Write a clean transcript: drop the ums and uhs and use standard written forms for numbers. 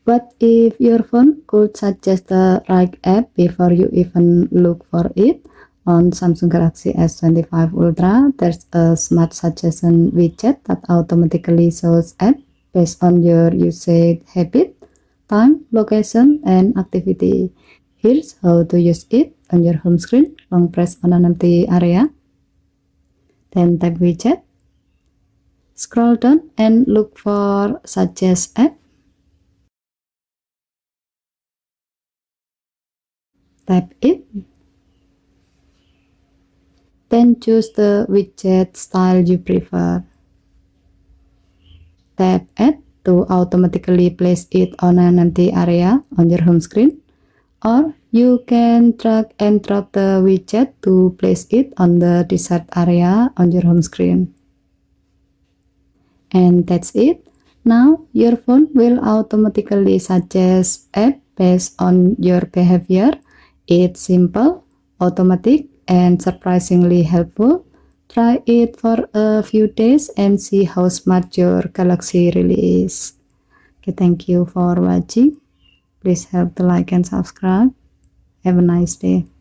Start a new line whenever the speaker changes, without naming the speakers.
But if your phone could suggest the right app before you even look for it, on Samsung Galaxy S25 Ultra, there's a smart suggestion widget that automatically shows apps based on your usage habit, time, location, and activity. Here's how to use it on your home screen. Long press on an empty area, then tap widget, scroll down and look for suggest app. Tap it, then choose the widget style you prefer. Tap Add to automatically place it on an empty area on your home screen, or you can drag and drop the widget to place it on the desired area on your home screen. And that's it. Now your phone will automatically suggest app based on your behavior. It's simple, automatic, and surprisingly helpful. Try it for a few days and see how smart your Galaxy really is. Okay, thank you for watching. Please help to like and subscribe. Have a nice day.